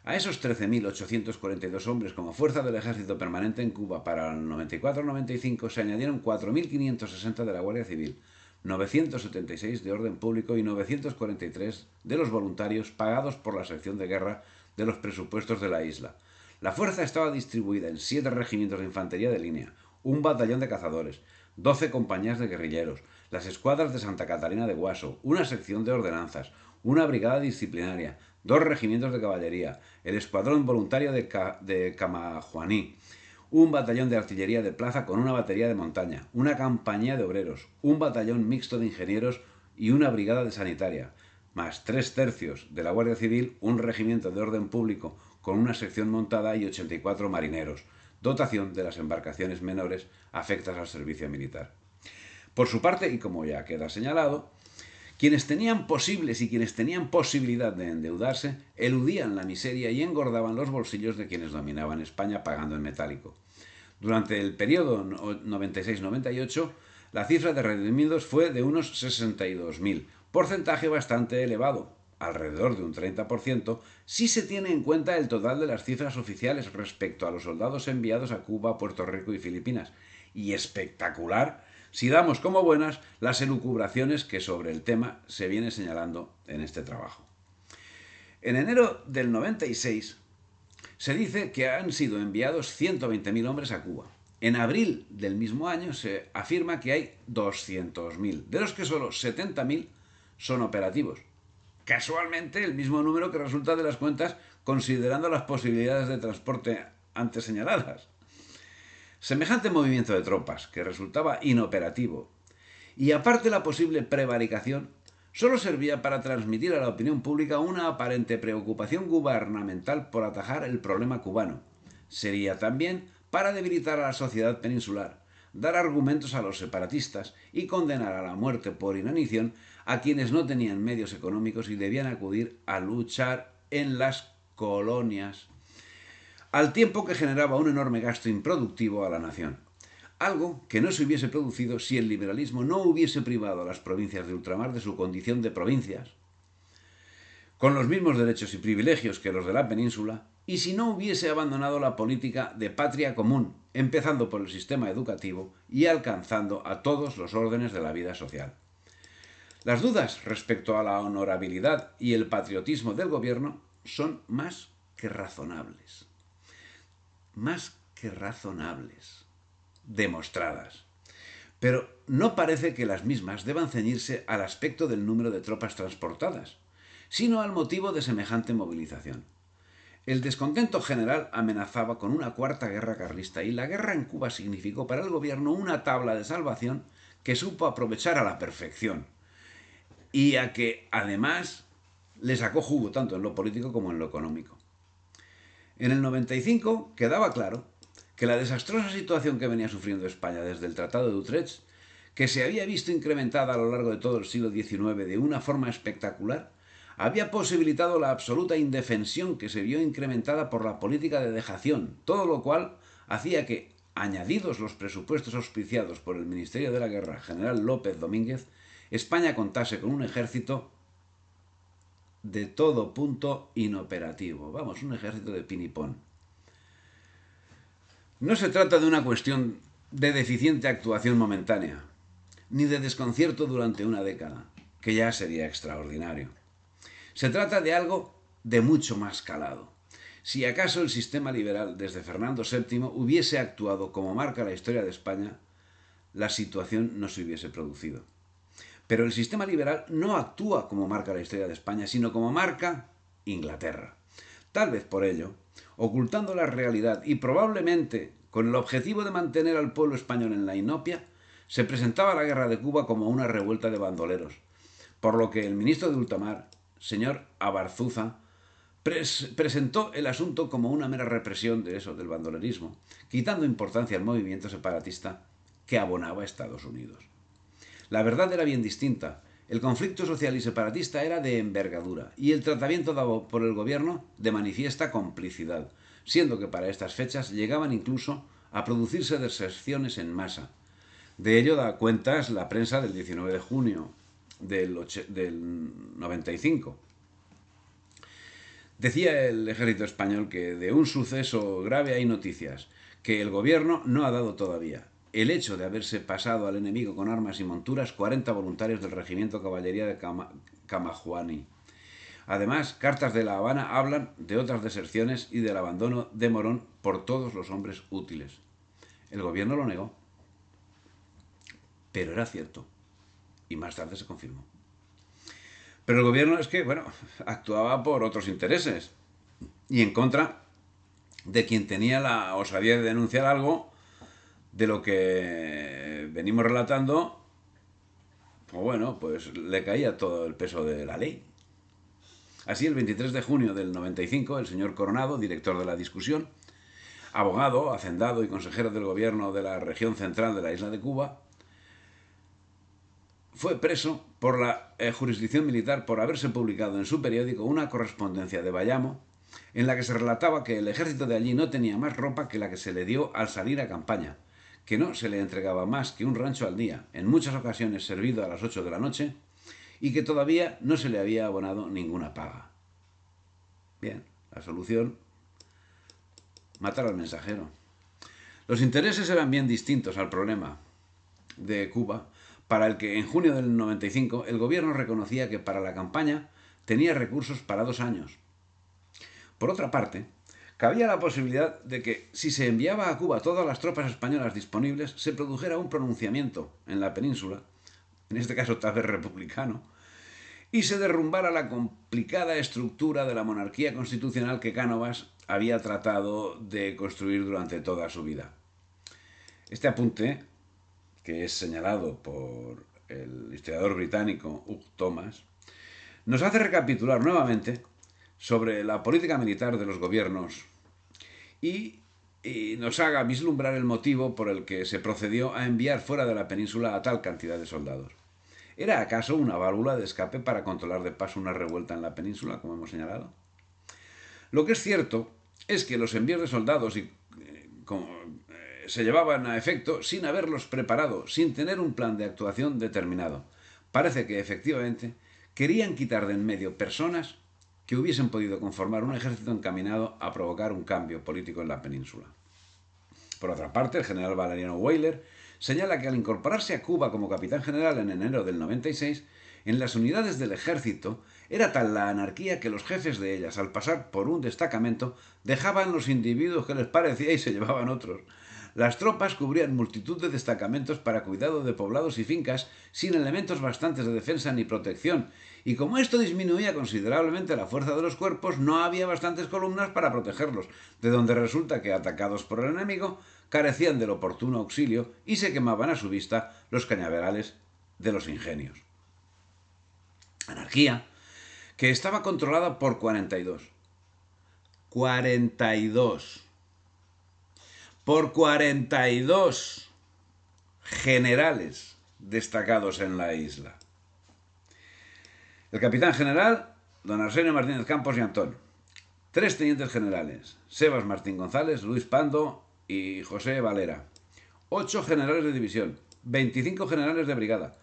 A esos 13.842 hombres como fuerza del ejército permanente en Cuba para el 94-95 se añadieron 4.560 de la Guardia Civil, 976 de orden público y 943 de los voluntarios pagados por la sección de guerra de los presupuestos de la isla. La fuerza estaba distribuida en 7 regimientos de infantería de línea, un batallón de cazadores, 12 compañías de guerrilleros, las escuadras de Santa Catalina de Guaso, una sección de ordenanzas, una brigada disciplinaria, 2 regimientos de caballería, el escuadrón voluntario de Camajuaní, un batallón de artillería de plaza con una batería de montaña, una compañía de obreros, un batallón mixto de ingenieros y una brigada de sanitaria, más 3/3 de la Guardia Civil, un regimiento de orden público con una sección montada y 84 marineros, dotación de las embarcaciones menores afectas al servicio militar. Por su parte, y como ya queda señalado, quienes tenían posibilidad de endeudarse eludían la miseria y engordaban los bolsillos de quienes dominaban España pagando en metálico. Durante el periodo 96-98, la cifra de redimidos fue de unos 62.000, porcentaje bastante elevado, alrededor de un 30%, si se tiene en cuenta el total de las cifras oficiales respecto a los soldados enviados a Cuba, Puerto Rico y Filipinas, y espectacular si damos como buenas las elucubraciones que sobre el tema se viene señalando en este trabajo. En enero del 96 se dice que han sido enviados 120.000 hombres a Cuba. En abril del mismo año se afirma que hay 200.000, de los que solo 70.000 son operativos. Casualmente el mismo número que resulta de las cuentas considerando las posibilidades de transporte antes señaladas. Semejante movimiento de tropas, que resultaba inoperativo, y aparte la posible prevaricación, solo servía para transmitir a la opinión pública una aparente preocupación gubernamental por atajar el problema cubano. Sería también para debilitar a la sociedad peninsular, dar argumentos a los separatistas y condenar a la muerte por inanición a quienes no tenían medios económicos y debían acudir a luchar en las colonias, al tiempo que generaba un enorme gasto improductivo a la nación. Algo que no se hubiese producido si el liberalismo no hubiese privado a las provincias de ultramar de su condición de provincias, con los mismos derechos y privilegios que los de la península, y si no hubiese abandonado la política de patria común, empezando por el sistema educativo y alcanzando a todos los órdenes de la vida social. Las dudas respecto a la honorabilidad y el patriotismo del gobierno son más que razonables. Demostradas. Pero no parece que las mismas deban ceñirse al aspecto del número de tropas transportadas, sino al motivo de semejante movilización. El descontento general amenazaba con una cuarta guerra carlista y la guerra en Cuba significó para el gobierno una tabla de salvación que supo aprovechar a la perfección y a que además le sacó jugo tanto en lo político como en lo económico. En el 95 quedaba claro que la desastrosa situación que venía sufriendo España desde el Tratado de Utrecht, que se había visto incrementada a lo largo de todo el siglo XIX de una forma espectacular, había posibilitado la absoluta indefensión que se vio incrementada por la política de dejación, todo lo cual hacía que, añadidos los presupuestos auspiciados por el Ministerio de la Guerra, general López Domínguez, España contase con un ejército de todo punto inoperativo. Vamos, un ejército de pinipón. No se trata de una cuestión de deficiente actuación momentánea, ni de desconcierto durante una década, que ya sería extraordinario. Se trata de algo de mucho más calado. Si acaso el sistema liberal desde Fernando VII hubiese actuado como marca la historia de España, la situación no se hubiese producido. Pero el sistema liberal no actúa como marca la historia de España, sino como marca Inglaterra. Tal vez por ello, ocultando la realidad y probablemente con el objetivo de mantener al pueblo español en la inopia, se presentaba la guerra de Cuba como una revuelta de bandoleros, por lo que el ministro de ultramar, señor Abarzuza, presentó el asunto como una mera represión de eso, del bandolerismo, quitando importancia al movimiento separatista que abonaba a Estados Unidos. La verdad era bien distinta. El conflicto social y separatista era de envergadura y el tratamiento dado por el gobierno de manifiesta complicidad, siendo que para estas fechas llegaban incluso a producirse deserciones en masa. De ello da cuentas la prensa del 19 de junio del 95. Decía el ejército español que de un suceso grave hay noticias, que el gobierno no ha dado todavía. El hecho de haberse pasado al enemigo con armas y monturas 40 voluntarios del regimiento caballería de Camajuani. Además, cartas de La Habana hablan de otras deserciones y del abandono de Morón por todos los hombres útiles. El gobierno lo negó, pero era cierto, y más tarde se confirmó. Pero el gobierno es que, bueno, actuaba por otros intereses y en contra de quien tenía la osadía de denunciar algo de lo que venimos relatando, pues bueno, pues le caía todo el peso de la ley. Así, el 23 de junio del 95, el señor Coronado, director de la discusión, abogado, hacendado y consejero del gobierno de la región central de la isla de Cuba, fue preso por la jurisdicción militar por haberse publicado en su periódico una correspondencia de Bayamo en la que se relataba que el ejército de allí no tenía más ropa que la que se le dio al salir a campaña, que no se le entregaba más que un rancho al día, en muchas ocasiones servido a las 8 de la noche, y que todavía no se le había abonado ninguna paga. Bien, la solución, matar al mensajero. Los intereses eran bien distintos al problema de Cuba, para el que en junio del 95 el gobierno reconocía que para la campaña tenía recursos para 2 años. Por otra parte, cabía la posibilidad de que, si se enviaba a Cuba todas las tropas españolas disponibles, se produjera un pronunciamiento en la península, en este caso tal vez republicano, y se derrumbara la complicada estructura de la monarquía constitucional que Cánovas había tratado de construir durante toda su vida. Este apunte, que es señalado por el historiador británico Hugh Thomas, nos hace recapitular nuevamente sobre la política militar de los gobiernos y nos haga vislumbrar el motivo por el que se procedió a enviar fuera de la península a tal cantidad de soldados. ¿Era acaso una válvula de escape para controlar de paso una revuelta en la península, como hemos señalado? Lo que es cierto es que los envíos de soldados se llevaban a efecto sin haberlos preparado, sin tener un plan de actuación determinado. Parece que efectivamente querían quitar de en medio personas que hubiesen podido conformar un ejército encaminado a provocar un cambio político en la península. Por otra parte, el general Valeriano Weyler señala que al incorporarse a Cuba como capitán general en enero del 96, en las unidades del ejército era tal la anarquía que los jefes de ellas, al pasar por un destacamento, dejaban los individuos que les parecía y se llevaban otros. Las tropas cubrían multitud de destacamentos para cuidado de poblados y fincas sin elementos bastantes de defensa ni protección, y como esto disminuía considerablemente la fuerza de los cuerpos, no había bastantes columnas para protegerlos, de donde resulta que, atacados por el enemigo, carecían del oportuno auxilio y se quemaban a su vista los cañaverales de los ingenios. Anarquía que estaba controlada por 42. 42. Por 42 generales destacados en la isla. El capitán general, don Arsenio Martínez Campos y Antón. 3 tenientes generales, Sebas Martín González, Luis Pando y José Valera. 8 generales de división, 25 generales de brigada.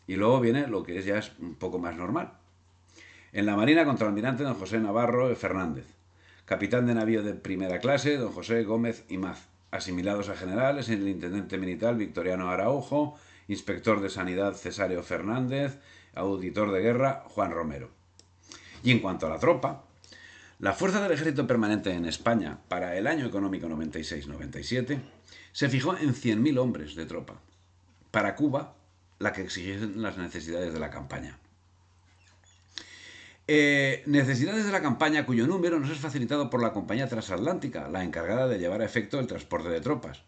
Y luego viene lo que ya es un poco más normal. En la Marina, contraalmirante don José Navarro Fernández. Capitán de navío de primera clase, don José Gómez Imaz. Asimilados a generales, el intendente militar Victoriano Araujo, inspector de sanidad Cesario Fernández, auditor de guerra Juan Romero. Y en cuanto a la tropa, la fuerza del ejército permanente en España para el año económico 96-97 se fijó en 100.000 hombres de tropa. Para Cuba, la que exigiesen las necesidades de la campaña. Necesidades de la campaña cuyo número nos es facilitado por la compañía transatlántica, la encargada de llevar a efecto el transporte de tropas.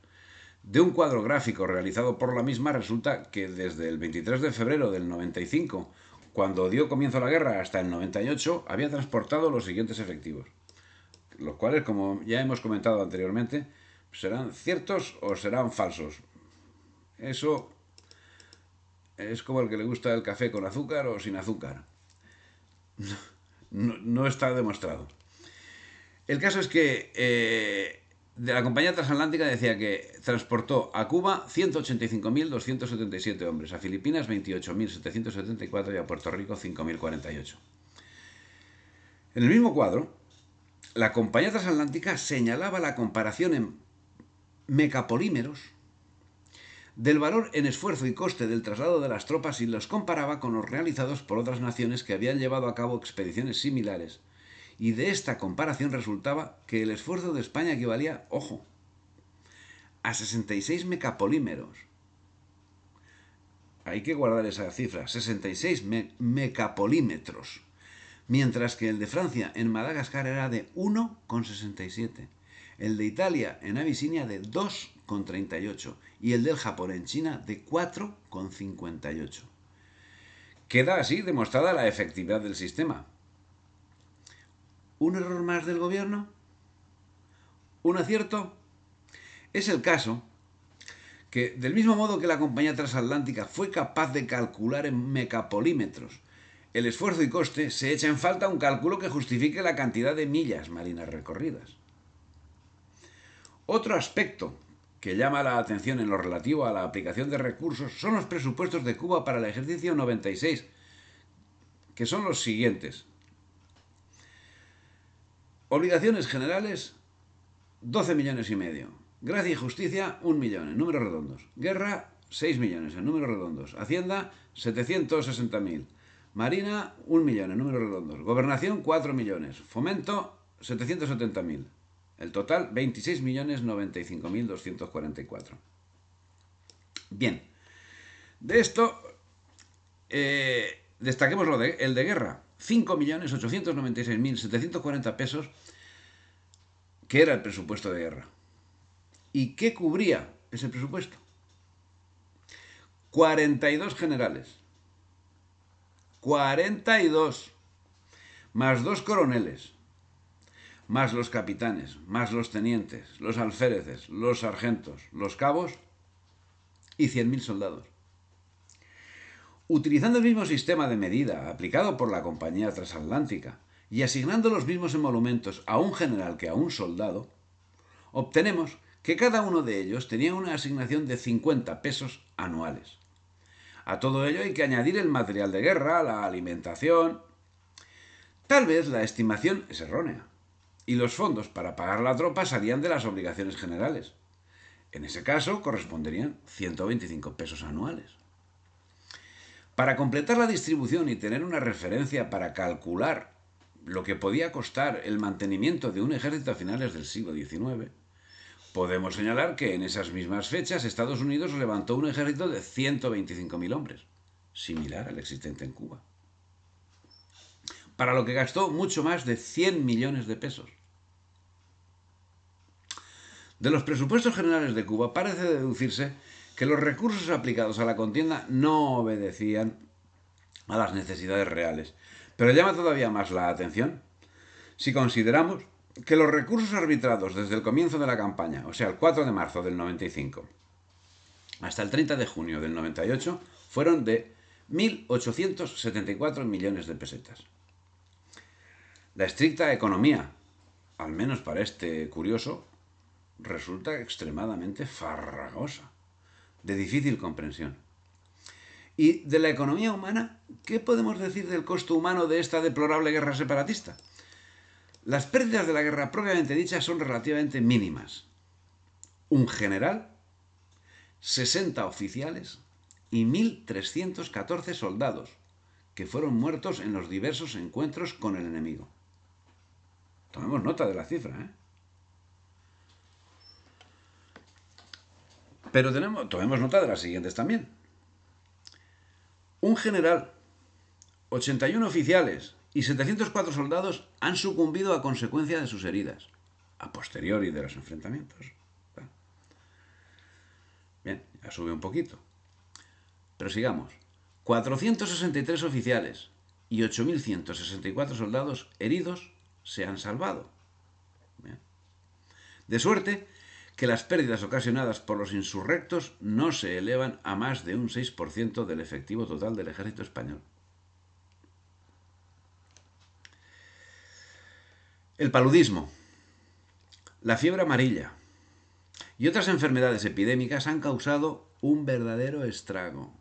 De un cuadro gráfico realizado por la misma resulta que desde el 23 de febrero del 95, cuando dio comienzo la guerra, hasta el 98, había transportado los siguientes efectivos, los cuales, como ya hemos comentado anteriormente, serán ciertos o serán falsos. Eso es como el que le gusta el café con azúcar o sin azúcar. No está demostrado. El caso es que de la compañía transatlántica decía que transportó a Cuba 185.277 hombres, a Filipinas 28.774 y a Puerto Rico 5.048. En el mismo cuadro, la compañía transatlántica señalaba la comparación en mecapolímeros del valor en esfuerzo y coste del traslado de las tropas y los comparaba con los realizados por otras naciones que habían llevado a cabo expediciones similares. Y de esta comparación resultaba que el esfuerzo de España equivalía, ojo, a 66 mecapolímeros. Hay que guardar esa cifra, 66 mecapolímetros. Mientras que el de Francia en Madagascar era de 1,67. El de Italia en Abisinia de 2,38 y el del Japón en China de 4,58. Queda así demostrada la efectividad del sistema. ¿Un error más del gobierno? ¿Un acierto? Es el caso que, del mismo modo que la compañía transatlántica fue capaz de calcular en mecapolímetros el esfuerzo y coste, se echa en falta un cálculo que justifique la cantidad de millas marinas recorridas. Otro aspecto que llama la atención en lo relativo a la aplicación de recursos son los presupuestos de Cuba para el ejercicio 96, que son los siguientes. Obligaciones generales, 12 millones y medio. Gracia y justicia, 1 millón, en números redondos. Guerra, 6 millones, en números redondos. Hacienda, 760.000. Marina, 1 millón, en números redondos. Gobernación, 4 millones. Fomento, 770.000. El total, 26.095.244. Bien, de esto destaquemos el de guerra. 5.896.740 pesos, que era el presupuesto de guerra. ¿Y qué cubría ese presupuesto? 42 generales. 42. Más 2 coroneles. Más los capitanes, más los tenientes, los alféreces, los sargentos, los cabos y 100.000 soldados. Utilizando el mismo sistema de medida aplicado por la compañía transatlántica y asignando los mismos emolumentos a un general que a un soldado, obtenemos que cada uno de ellos tenía una asignación de 50 pesos anuales. A todo ello hay que añadir el material de guerra, la alimentación. Tal vez la estimación es errónea y los fondos para pagar la tropa salían de las obligaciones generales. En ese caso corresponderían 125 pesos anuales. Para completar la distribución y tener una referencia para calcular lo que podía costar el mantenimiento de un ejército a finales del siglo XIX, podemos señalar que en esas mismas fechas Estados Unidos levantó un ejército de 125.000 hombres, similar al existente en Cuba, para lo que gastó mucho más de 100 millones de pesos. De los presupuestos generales de Cuba parece deducirse que los recursos aplicados a la contienda no obedecían a las necesidades reales. Pero llama todavía más la atención si consideramos que los recursos arbitrados desde el comienzo de la campaña, o sea, el 4 de marzo del 95, hasta el 30 de junio del 98, fueron de 1.874 millones de pesetas. La estricta economía, al menos para este curioso, resulta extremadamente farragosa, de difícil comprensión. Y de la economía humana, ¿qué podemos decir del costo humano de esta deplorable guerra separatista? Las pérdidas de la guerra propiamente dicha son relativamente mínimas. Un general, 60 oficiales y 1.314 soldados, que fueron muertos en los diversos encuentros con el enemigo. Tomemos nota de la cifra, ¿eh? Pero tomemos nota de las siguientes también. Un general, 81 oficiales y 704 soldados han sucumbido a consecuencia de sus heridas, a posteriori de los enfrentamientos. Bien, ya sube un poquito. Pero sigamos. 463 oficiales y 8.164 soldados heridos se han salvado. Bien. De suerte que las pérdidas ocasionadas por los insurrectos no se elevan a más de un 6% del efectivo total del ejército español. El paludismo, la fiebre amarilla y otras enfermedades epidémicas han causado un verdadero estrago.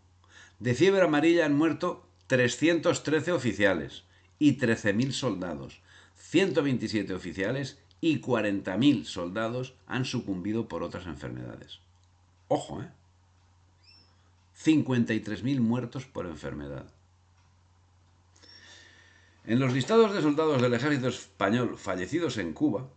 De fiebre amarilla han muerto 313 oficiales y 13.000 soldados. 127 oficiales y 40.000 soldados han sucumbido por otras enfermedades. Ojo, 53.000 muertos por enfermedad. En los listados de soldados del ejército español fallecidos en Cuba,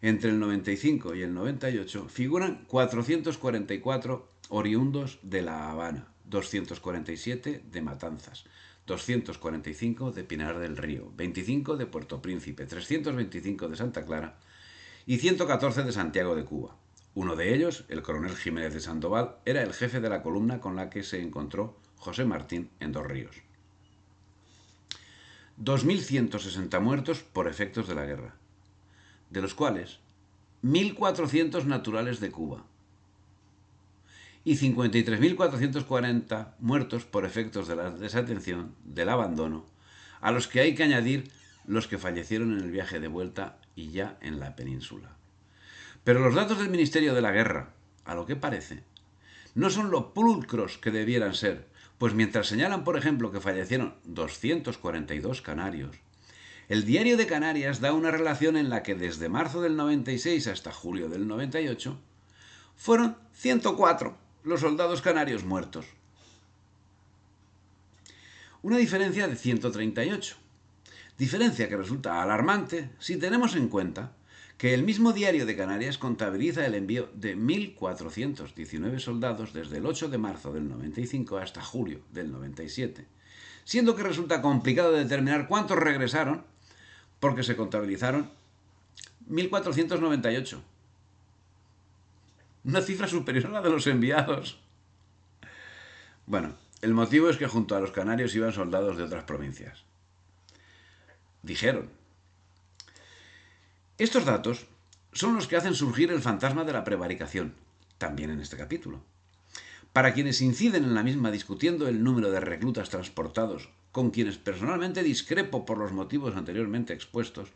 entre el 95 y el 98, figuran 444 oriundos de La Habana, 247 de Matanzas, 245 de Pinar del Río, 25 de Puerto Príncipe, 325 de Santa Clara y 114 de Santiago de Cuba. Uno de ellos, el coronel Jiménez de Sandoval, era el jefe de la columna con la que se encontró José Martín en Dos Ríos. 2.160 muertos por efectos de la guerra, de los cuales 1.400 naturales de Cuba y 53.440 muertos por efectos de la desatención, del abandono, a los que hay que añadir los que fallecieron en el viaje de vuelta y ya en la península. Pero los datos del Ministerio de la Guerra, a lo que parece, no son lo pulcros que debieran ser, pues mientras señalan, por ejemplo, que fallecieron 242 canarios, el Diario de Canarias da una relación en la que desde marzo del 96 hasta julio del 98 fueron 104 los soldados canarios muertos. Una diferencia de 138. Diferencia que resulta alarmante si tenemos en cuenta que el mismo Diario de Canarias contabiliza el envío de 1.419 soldados desde el 8 de marzo del 95 hasta julio del 97, siendo que resulta complicado determinar cuántos regresaron porque se contabilizaron 1.498. Una cifra superior a la de los enviados. Bueno, el motivo es que junto a los canarios iban soldados de otras provincias. Dijeron. Estos datos son los que hacen surgir el fantasma de la prevaricación, también en este capítulo. Para quienes inciden en la misma discutiendo el número de reclutas transportados, con quienes personalmente discrepo por los motivos anteriormente expuestos,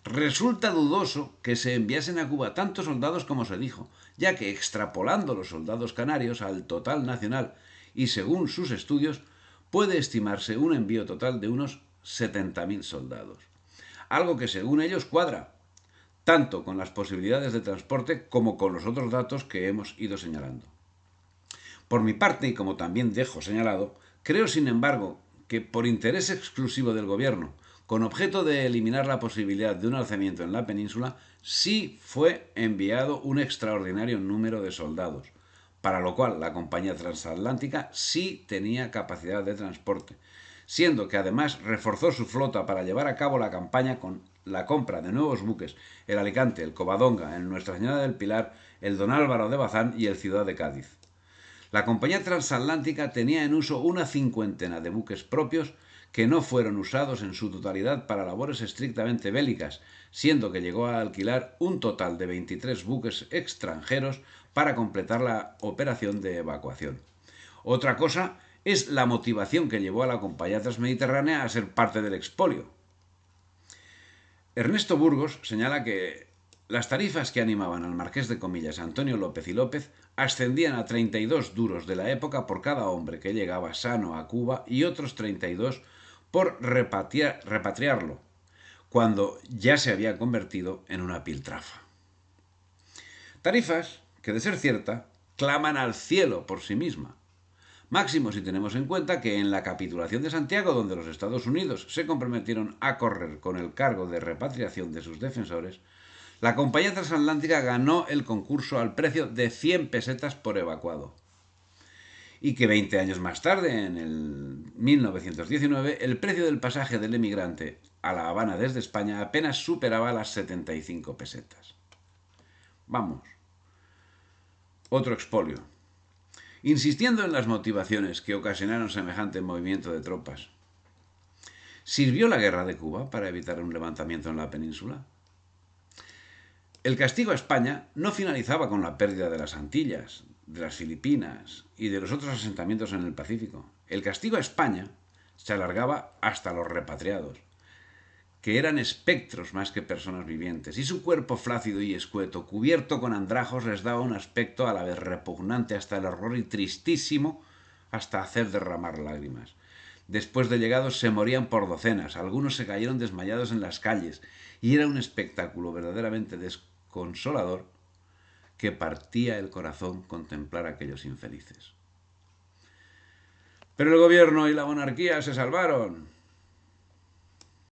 resulta dudoso que se enviasen a Cuba tantos soldados como se dijo, ya que extrapolando los soldados canarios al total nacional y según sus estudios, puede estimarse un envío total de unos 70.000 soldados. Algo que según ellos cuadra, tanto con las posibilidades de transporte como con los otros datos que hemos ido señalando. Por mi parte, y como también dejo señalado, creo sin embargo que por interés exclusivo del gobierno, con objeto de eliminar la posibilidad de un alzamiento en la península, sí fue enviado un extraordinario número de soldados, para lo cual la compañía transatlántica sí tenía capacidad de transporte, siendo que además reforzó su flota para llevar a cabo la campaña con la compra de nuevos buques, el Alicante, el Covadonga, el Nuestra Señora del Pilar, el Don Álvaro de Bazán y el Ciudad de Cádiz. La compañía transatlántica tenía en uso una cincuentena de buques propios que no fueron usados en su totalidad para labores estrictamente bélicas, siendo que llegó a alquilar un total de 23 buques extranjeros para completar la operación de evacuación. Otra cosa es la motivación que llevó a la compañía transmediterránea a ser parte del expolio. Ernesto Burgos señala que las tarifas que animaban al marqués de Comillas, Antonio López y López, ascendían a 32 duros de la época por cada hombre que llegaba sano a Cuba y otros 32 por repatriarlo, cuando ya se había convertido en una piltrafa. Tarifas que, de ser cierta, claman al cielo por sí misma. Máximo si tenemos en cuenta que en la capitulación de Santiago, donde los Estados Unidos se comprometieron a correr con el cargo de repatriación de sus defensores, la compañía transatlántica ganó el concurso al precio de 100 pesetas por evacuado. y que 20 años más tarde, en el 1919, el precio del pasaje del emigrante a La Habana desde España apenas superaba las 75 pesetas. Vamos, otro expolio. Insistiendo en las motivaciones que ocasionaron semejante movimiento de tropas, ¿sirvió la guerra de Cuba para evitar un levantamiento en la península? El castigo a España no finalizaba con la pérdida de las Antillas, de las Filipinas y de los otros asentamientos en el Pacífico. El castigo a España se alargaba hasta los repatriados, que eran espectros más que personas vivientes, y su cuerpo flácido y escueto, cubierto con andrajos, les daba un aspecto a la vez repugnante hasta el horror y tristísimo hasta hacer derramar lágrimas. Después de llegados se morían por docenas, algunos se cayeron desmayados en las calles, y era un espectáculo verdaderamente desconsolador que partía el corazón contemplar a aquellos infelices. Pero el gobierno y la monarquía se salvaron.